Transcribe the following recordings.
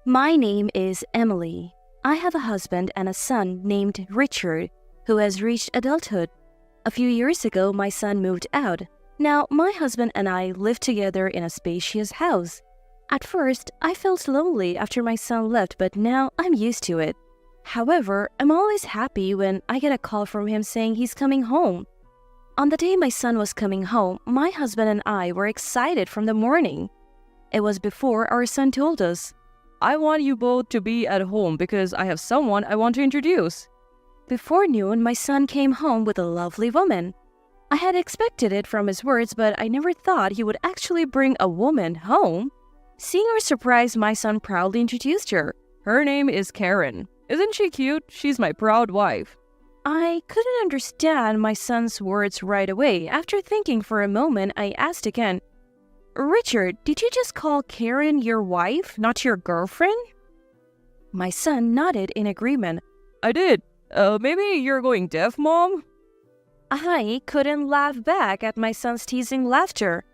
My name is Emily. I have a husband and a son named Richard, who has reached adulthood. A few years ago, my son moved out. Now, my husband and I live together in a spacious house. At first, I felt lonely after my son left, but now I'm used to it. However, I'm always happy when I get a call from him saying he's coming home. On the day my son was coming home, my husband and I were excited from the morning. It was before our son told us, "I want you both to be at home because I have someone I want to introduce." Before noon, my son came home with a lovely woman. I had expected it from his words, but I never thought he would actually bring a woman home. Seeing our surprise, my son proudly introduced her. "Her name is Karen. Isn't she cute? She's my proud wife." I couldn't understand my son's words right away. After thinking for a moment, I asked again, "Richard, did you just call Karen your wife, not your girlfriend?" My son nodded in agreement. "I did. Maybe you're going deaf, Mom?" I couldn't laugh back at my son's teasing laughter.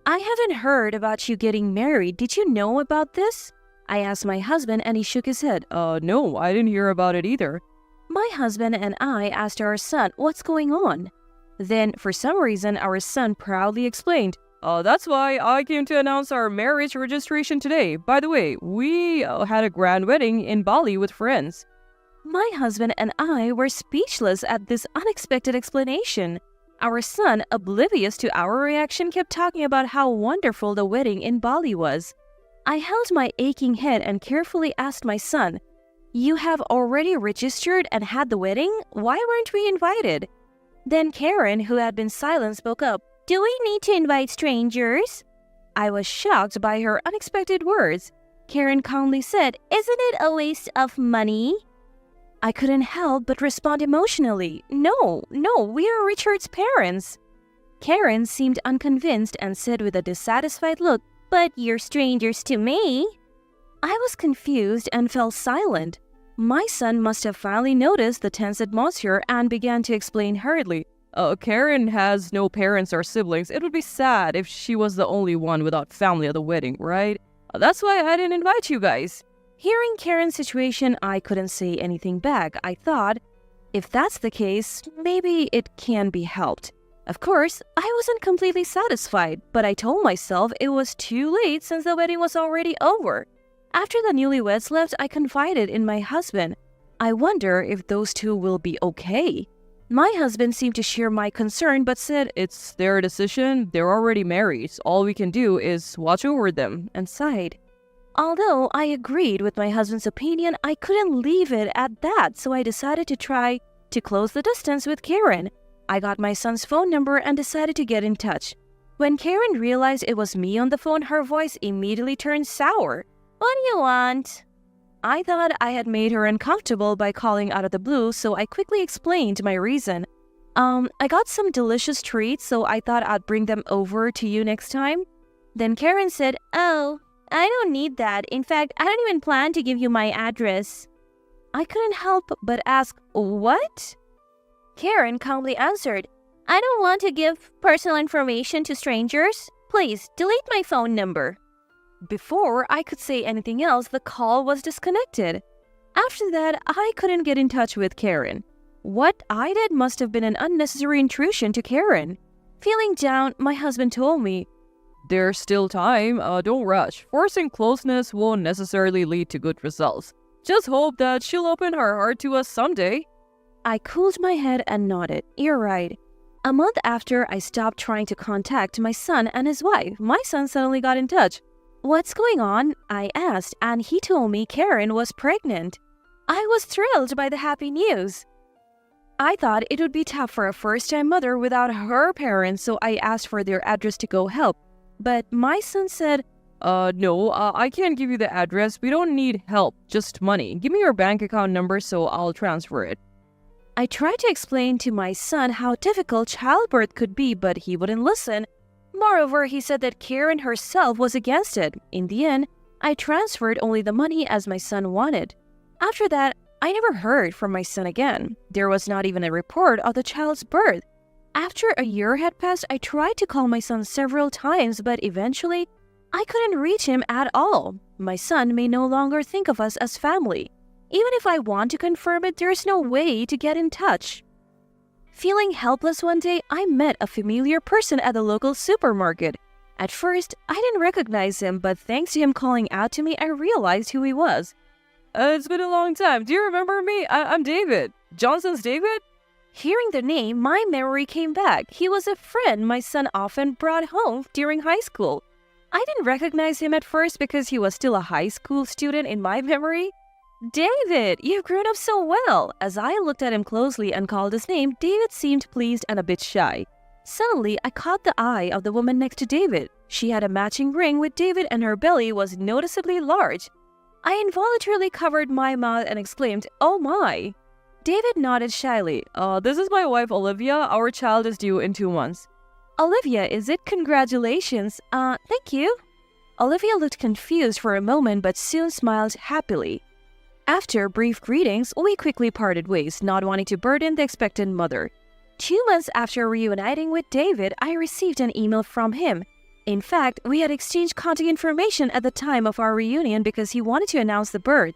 "I haven't heard about you getting married. Did you know about this?" I asked my husband and he shook his head. No, I didn't hear about it either." My husband and I asked our son what's going on. Then, for some reason, our son proudly explained, That's why I came to announce our marriage registration today. By the way, we had a grand wedding in Bali with friends." My husband and I were speechless at this unexpected explanation. Our son, oblivious to our reaction, kept talking about how wonderful the wedding in Bali was. I held my aching head and carefully asked my son, "You have already registered and had the wedding? Why weren't we invited?" Then Karen, who had been silent, spoke up. "Do we need to invite strangers?" I was shocked by her unexpected words. Karen calmly said, "Isn't it a waste of money?" I couldn't help but respond emotionally. No, we are Richard's parents." Karen seemed unconvinced and said with a dissatisfied look, "But you're strangers to me." I was confused and fell silent. My son must have finally noticed the tense atmosphere and began to explain hurriedly. Karen has no parents or siblings. It would be sad if she was the only one without family at the wedding, right? That's why I didn't invite you guys." Hearing Karen's situation, I couldn't say anything back. I thought, if that's the case, maybe it can be helped. Of course, I wasn't completely satisfied, but I told myself it was too late since the wedding was already over. After the newlyweds left, I confided in my husband. I wonder if those two will be okay. My husband seemed to share my concern but said, "It's their decision. They're already married. All we can do is watch over them," and sighed. Although I agreed with my husband's opinion, I couldn't leave it at that, so I decided to try to close the distance with Karen. I got my son's phone number and decided to get in touch. When Karen realized it was me on the phone, her voice immediately turned sour. "What do you want?" I thought I had made her uncomfortable by calling out of the blue, so I quickly explained my reason. I got some delicious treats, so I thought I'd bring them over to you next time." Then Karen said, "Oh, I don't need that. In fact, I don't even plan to give you my address." I couldn't help but ask, "What?" Karen calmly answered, "I don't want to give personal information to strangers. Please, delete my phone number." Before I could say anything else, the call was disconnected. After that, I couldn't get in touch with Karen. What I did must have been an unnecessary intrusion to Karen. Feeling down, my husband told me, "There's still time. Don't rush. Forcing closeness won't necessarily lead to good results. Just hope that she'll open her heart to us someday." I cooled my head and nodded. You're right. A month after I stopped trying to contact my son and his wife, my son suddenly got in touch. "What's going on?" I asked, and he told me Karen was pregnant. I was thrilled by the happy news. I thought it would be tough for a first-time mother without her parents, so I asked for their address to go help. But my son said, No, I can't give you the address. We don't need help, just money. Give me your bank account number so I'll transfer it." I tried to explain to my son how difficult childbirth could be, but he wouldn't listen. Moreover, he said that Karen herself was against it. In the end, I transferred only the money as my son wanted. After that, I never heard from my son again. There was not even a report of the child's birth. After a year had passed, I tried to call my son several times, but eventually, I couldn't reach him at all. My son may no longer think of us as family. Even if I want to confirm it, there is no way to get in touch. Feeling helpless one day, I met a familiar person at the local supermarket. At first, I didn't recognize him, but thanks to him calling out to me, I realized who he was. It's been a long time. Do you remember me? I'm David. Johnson's David? Hearing the name, my memory came back. He was a friend my son often brought home during high school. I didn't recognize him at first because he was still a high school student in my memory. David, you've grown up so well. As I looked at him closely and called his name, David seemed pleased and a bit shy. Suddenly, I caught the eye of the woman next to David. She had a matching ring with David and her belly was noticeably large. I involuntarily covered my mouth and exclaimed, "Oh my!" David nodded shyly. This is my wife, Olivia. Our child is due in 2 months. Olivia, is it? Congratulations. Thank you. Olivia looked confused for a moment but soon smiled happily. After brief greetings, we quickly parted ways, not wanting to burden the expectant mother. 2 months after reuniting with David, I received an email from him. In fact, we had exchanged contact information at the time of our reunion because he wanted to announce the birth.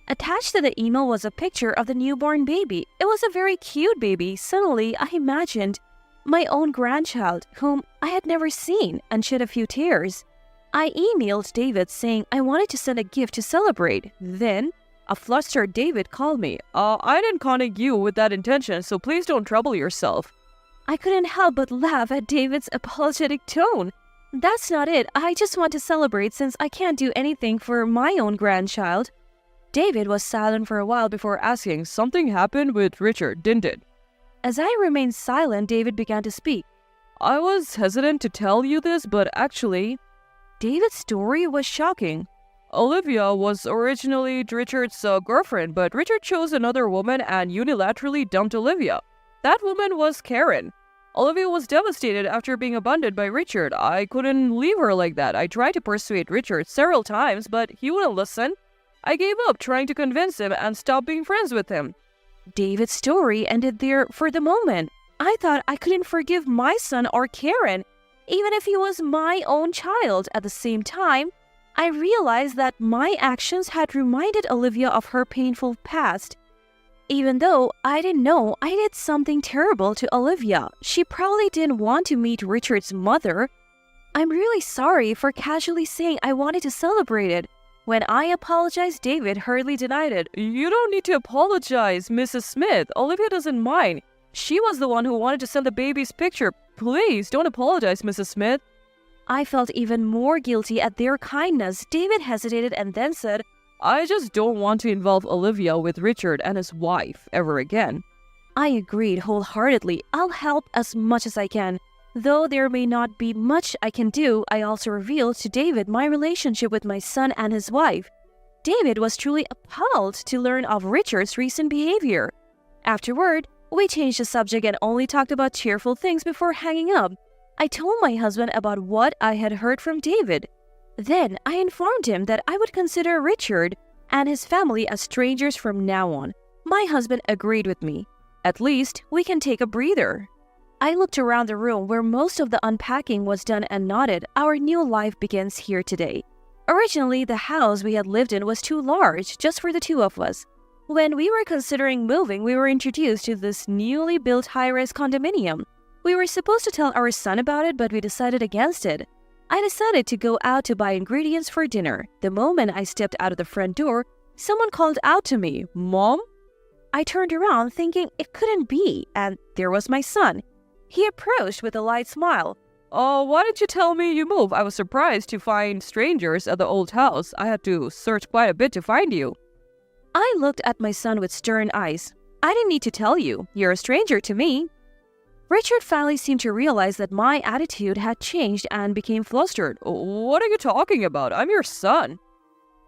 Attached to the email was a picture of the newborn baby. It was a very cute baby. Suddenly, I imagined my own grandchild, whom I had never seen, and shed a few tears. I emailed David saying I wanted to send a gift to celebrate. Then, a flustered David called me. I didn't contact you with that intention, so please don't trouble yourself. I couldn't help but laugh at David's apologetic tone. That's not it. I just want to celebrate since I can't do anything for my own grandchild. David was silent for a while before asking, "Something happened with Richard, didn't it?" As I remained silent, David began to speak. I was hesitant to tell you this, but actually, David's story was shocking. Olivia was originally Richard's girlfriend, but Richard chose another woman and unilaterally dumped Olivia. That woman was Karen. Olivia was devastated after being abandoned by Richard. I couldn't leave her like that. I tried to persuade Richard several times, but he wouldn't listen. I gave up trying to convince him and stopped being friends with him. David's story ended there for the moment. I thought I couldn't forgive my son or Karen, even if he was my own child. At the same time, I realized that my actions had reminded Olivia of her painful past. Even though I didn't know I did something terrible to Olivia, she probably didn't want to meet Richard's mother. I'm really sorry for casually saying I wanted to celebrate it. When I apologized, David hurriedly denied it. You don't need to apologize, Mrs. Smith. Olivia doesn't mind. She was the one who wanted to send the baby's picture. Please, don't apologize, Mrs. Smith. I felt even more guilty at their kindness. David hesitated and then said, I just don't want to involve Olivia with Richard and his wife ever again. I agreed wholeheartedly. I'll help as much as I can. Though there may not be much I can do, I also revealed to David my relationship with my son and his wife. David was truly appalled to learn of Richard's recent behavior. Afterward, we changed the subject and only talked about cheerful things before hanging up. I told my husband about what I had heard from David. Then I informed him that I would consider Richard and his family as strangers from now on. My husband agreed with me. At least we can take a breather. I looked around the room where most of the unpacking was done and nodded. Our new life begins here today. Originally, the house we had lived in was too large, just for the two of us. When we were considering moving, we were introduced to this newly built high-rise condominium. We were supposed to tell our son about it, but we decided against it. I decided to go out to buy ingredients for dinner. The moment I stepped out of the front door, someone called out to me, "Mom?" I turned around thinking it couldn't be, and there was my son. He approached with a light smile. Why didn't you tell me you moved? I was surprised to find strangers at the old house. I had to search quite a bit to find you. I looked at my son with stern eyes. I didn't need to tell you. You're a stranger to me. Richard finally seemed to realize that my attitude had changed and became flustered. What are you talking about? I'm your son.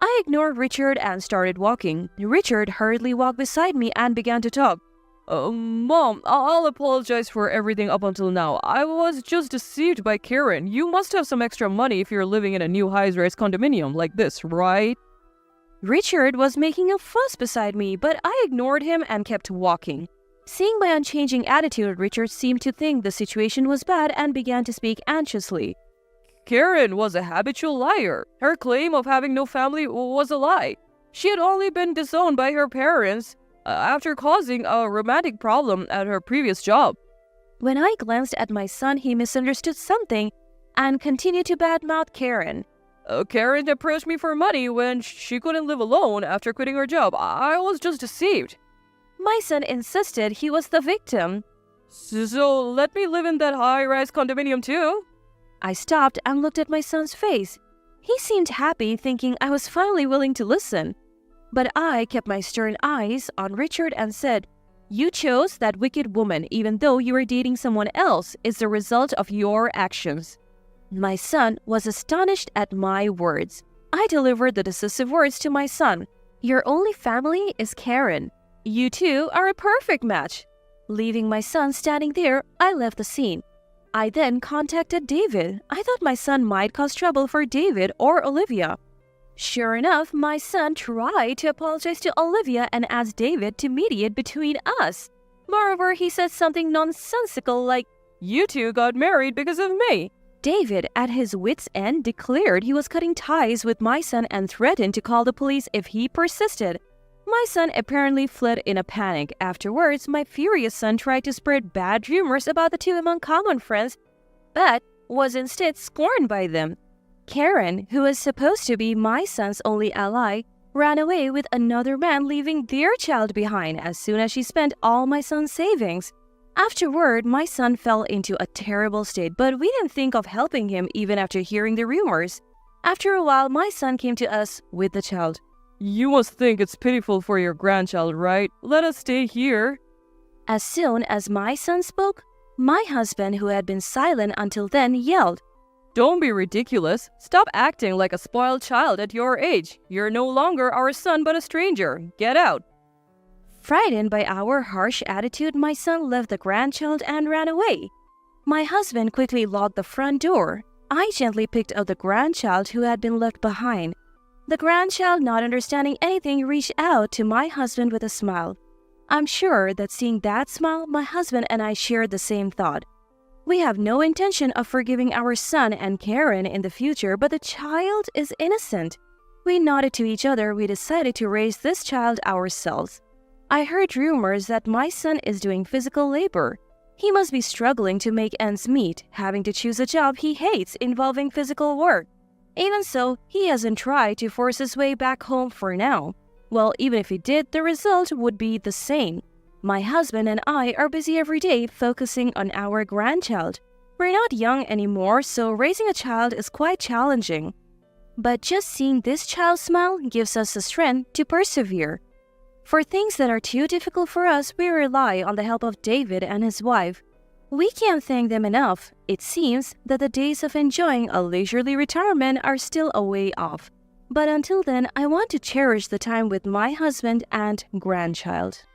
I ignored Richard and started walking. Richard hurriedly walked beside me and began to talk. Mom, I'll apologize for everything up until now. I was just deceived by Karen. You must have some extra money if you're living in a new high-rise condominium like this, right? Richard was making a fuss beside me, but I ignored him and kept walking. Seeing my unchanging attitude, Richard seemed to think the situation was bad and began to speak anxiously. Karen was a habitual liar. Her claim of having no family was a lie. She had only been disowned by her parents after causing a romantic problem at her previous job. When I glanced at my son, he misunderstood something and continued to badmouth Karen. Karen approached me for money when she couldn't live alone after quitting her job. I was just deceived. My son insisted he was the victim. So let me live in that high-rise condominium too. I stopped and looked at my son's face. He seemed happy, thinking I was finally willing to listen. But I kept my stern eyes on Richard and said, "You chose that wicked woman even though you were dating someone else. It's the result of your actions." My son was astonished at my words. I delivered the decisive words to my son. "Your only family is Karen. You two are a perfect match." Leaving my son standing there, I left the scene. I then contacted David. I thought my son might cause trouble for David or Olivia. Sure enough, my son tried to apologize to Olivia and asked David to mediate between us. Moreover, he said something nonsensical like, "You two got married because of me." David, at his wits' end, declared he was cutting ties with my son and threatened to call the police if he persisted. My son apparently fled in a panic. Afterwards, my furious son tried to spread bad rumors about the two among common friends, but was instead scorned by them. Karen, who was supposed to be my son's only ally, ran away with another man, leaving their child behind as soon as she spent all my son's savings. Afterward, my son fell into a terrible state, but we didn't think of helping him even after hearing the rumors. After a while, my son came to us with the child. "You must think it's pitiful for your grandchild, right? Let us stay here." As soon as my son spoke, my husband, who had been silent until then, yelled, "Don't be ridiculous. Stop acting like a spoiled child at your age. You're no longer our son but a stranger. Get out." Frightened by our harsh attitude, my son left the grandchild and ran away. My husband quickly locked the front door. I gently picked up the grandchild who had been left behind. The grandchild, not understanding anything, reached out to my husband with a smile. I'm sure that seeing that smile, my husband and I shared the same thought. We have no intention of forgiving our son and Karen in the future, but the child is innocent. We nodded to each other. We decided to raise this child ourselves. I heard rumors that my son is doing physical labor. He must be struggling to make ends meet, having to choose a job he hates involving physical work. Even so, he hasn't tried to force his way back home for now. Well, even if he did, the result would be the same. My husband and I are busy every day focusing on our grandchild. We're not young anymore, so raising a child is quite challenging. But just seeing this child smile gives us the strength to persevere. For things that are too difficult for us, we rely on the help of David and his wife. We can't thank them enough. It seems that the days of enjoying a leisurely retirement are still a way off. But until then, I want to cherish the time with my husband and grandchild.